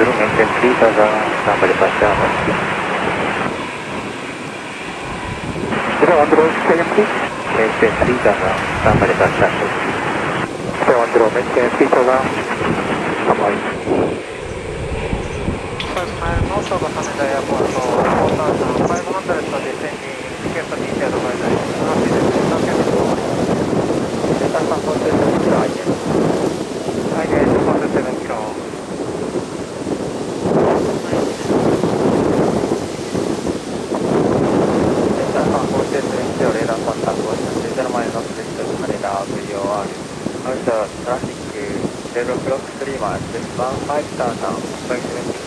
0 maintain 3000, stand by departure, Moscow. 010, stay in please. Maintain 3000, stand by departure, Moscow. 010, maintain 3000, stand by. North of Haneda Airport, 4500 descending, ticket detailed advisory, Delta 47 kilo IDS 47 kilo. Delta 47 kilo radar contact was 0 minus of radar VOR. Also traffic 0 clock 3 miles, 15,000, 5750.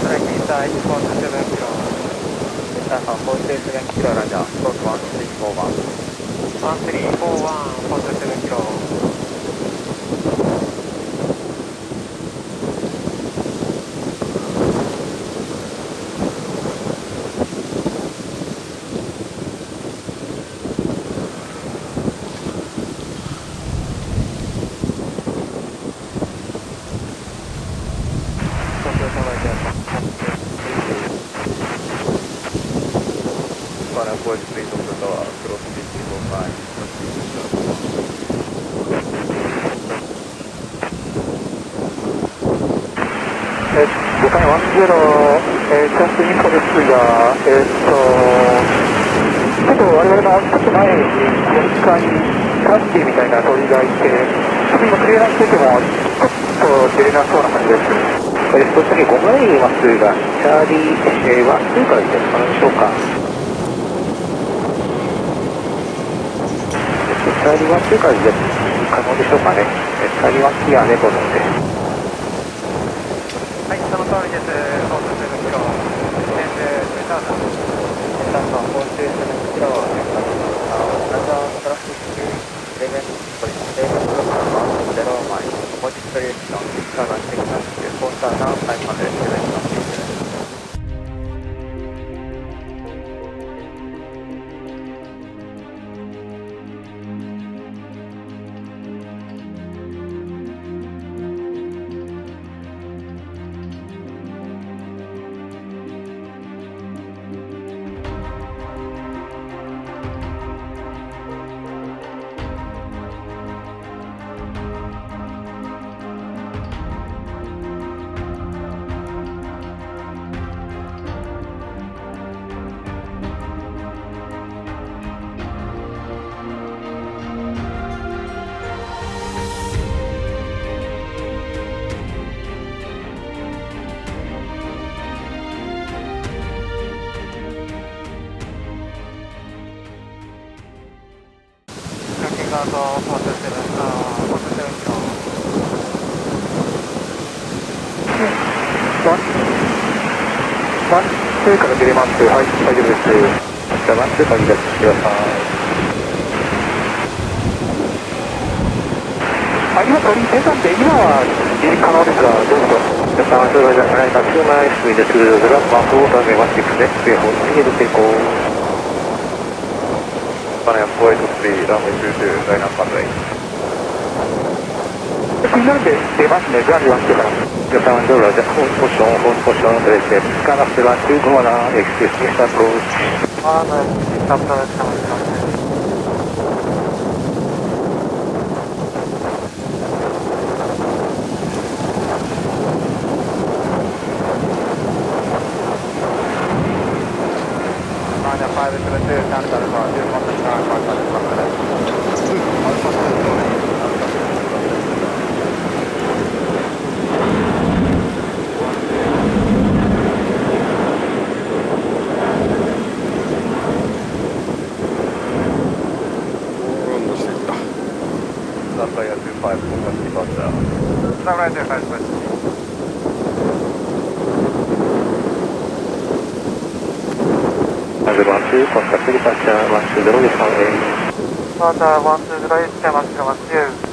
Inside 47 kilo. Delta 47 kilo radar, stroke 1341. 1341, 47 kilo. Voice please of the tower, cross 5049. 5回10、チャンスインフォですが、ちょっと我々のちょっと前に、この時間にトラッキーみたいな鳥がいて、ちょっと今クリアランしてても、ちょっと出れなそうな感じです。次5マイルマスがチャーリー、ワン2からですかでしょうか。チャーリーワン2からで可能でしょうかね。チャーリーワンキーはネボロンで。はい、その通りです。47キロ。全部2000。Delta 47キロ。Another traffic 11 miles. Opposite direction. Current signal 4500. Out 47 kilo. ワン2から出れます。はい、大丈夫です。じゃあワン2から離脱してください。今鳥出たんで、今は離陸可能ですが、どうぞ。じゃあ3数じゃないか、2マイルスイで2ドラマフォーダーメワシックスね、スペーホールに入れていこう。Voice 3, runway 22, line up runway. 気になるんで出ますね、じゃあ2番してから。Just on the road, hold position, direct, scan up the run 2, go on, excuse me, approach. Stop the 1-2, contact departure 120 is on way. Delta 120 is Max 0. 1-2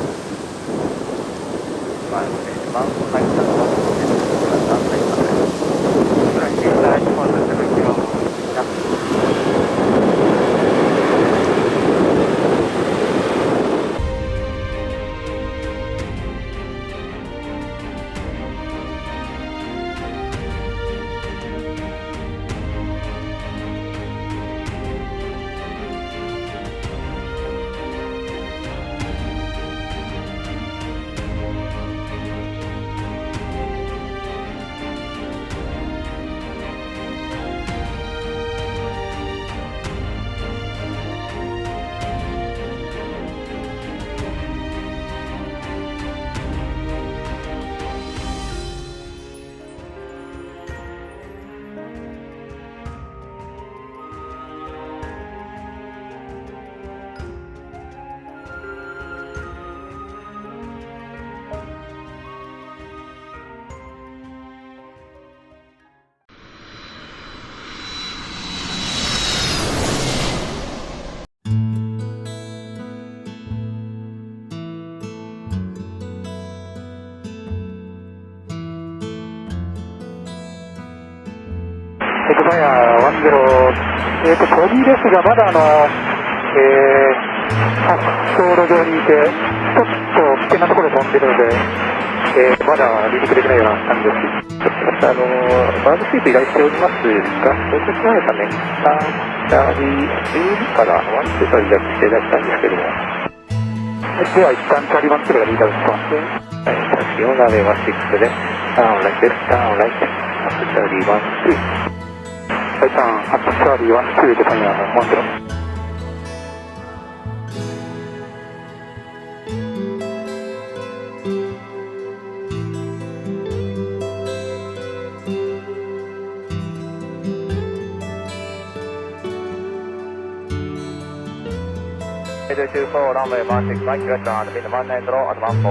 ジャパンヤ10、飛びですが、まだ滑走路上にいて、ちょっと危険なところで飛んでるので、まだ離陸できないような感じです。バードスイープ依頼しておりますが、到着前ため、チャーリー12からワンツーから離脱していただきたいんですけども。では、一旦チャーリー1、2がリーダーします。はい、タクシーをランウェイ16で、ターンライトです、ターンライト、アップチャーリー1、2。はい、ターン、アップチャーリー1、2、ジャパンヤ10。24 runway 16 right correct on the one and row at 14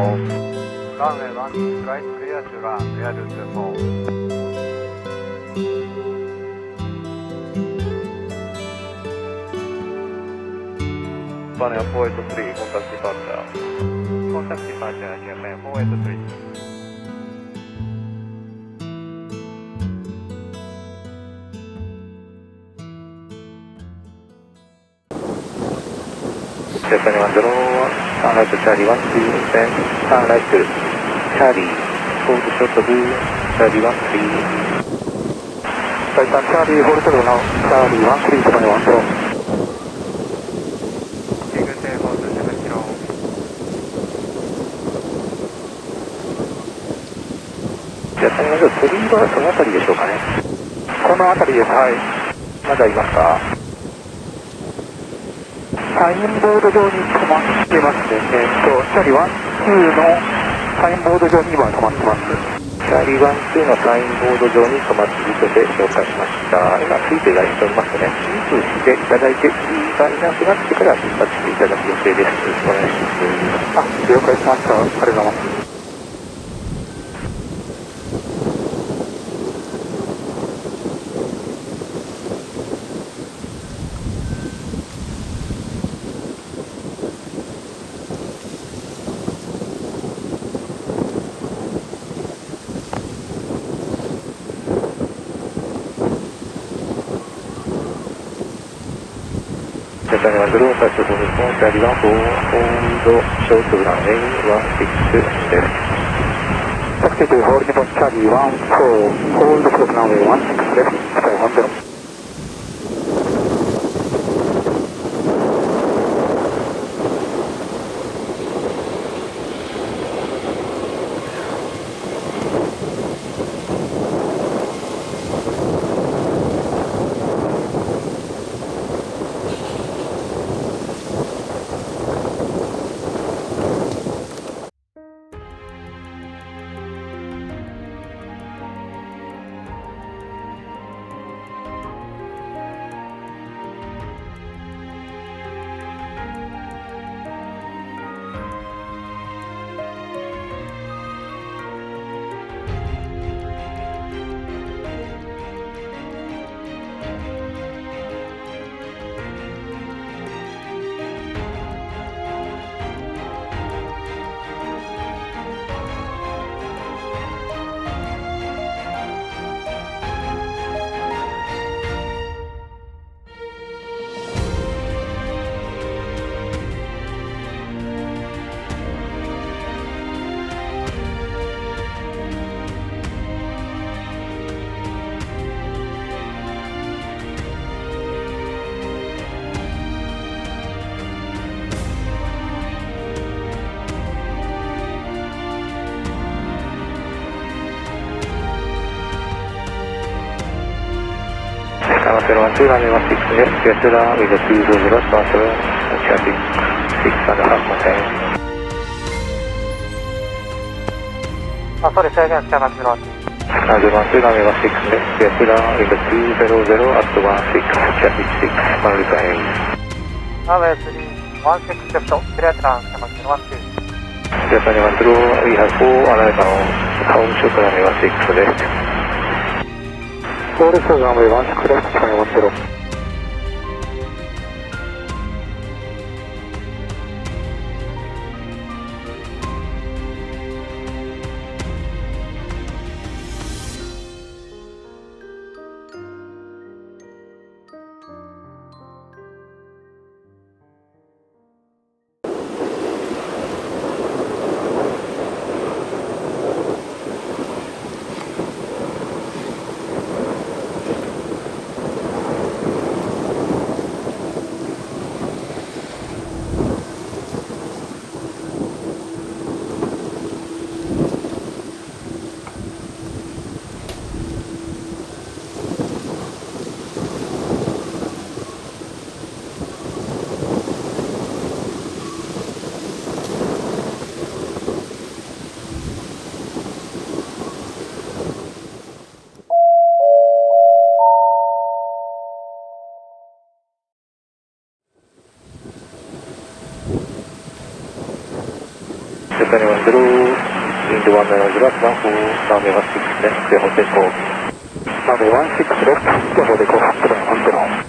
runway 16 right clear to run clear to 24バネは483 contact departure contact departure GMA 483ジャパニー1ドロー、ターンライトチャーリー1、2、ターンライト、チャーリー、ホールドショットブー、チャーリー1、3。はい、ターンチャーリー、ホールドショットのチャーリー1、3、ジャパニー1ドロー。シングルテーホールド7キロ。ジャパニー1ドロー、鳥居はその辺りでしょうかね。この辺りです。はい。まだいますか？サインボード上に止まってますね。チャーリー1、2のサインボード上に今止まってます。チャーリー1、2のサインボード上に止まっているとで紹介しました。今、スイープ依頼しておりますので、スイープしていただいて、次がいなくなってから出発していただく予定です。お願いします。了解しました。ありがとうございます。ジャパニー1ドロー、タッチフォールコン、チャーリー1、ホールド、ショートランウェイ16です。タクシーとホールドチャーリー1、4、ホールドショートランウェイ16です。スカイ10。012 runway 16 です。Get down with 200 transfer, traffic 6.5 contain。そうです、制限してます。012 runway 16です。Get down with 200 at 16, traffic 6, 1 require。ランウェイ3、16レフト、クリアテランしてます。ジャパニー1ドロー、We have 4 arrival on home short runway 16です。ホールドショートランウェイ16レフト、スカイ10。Wind 190, one full, runway 16 left, clear for takeoff. Runway 16 left, clear for takeoff, on 0.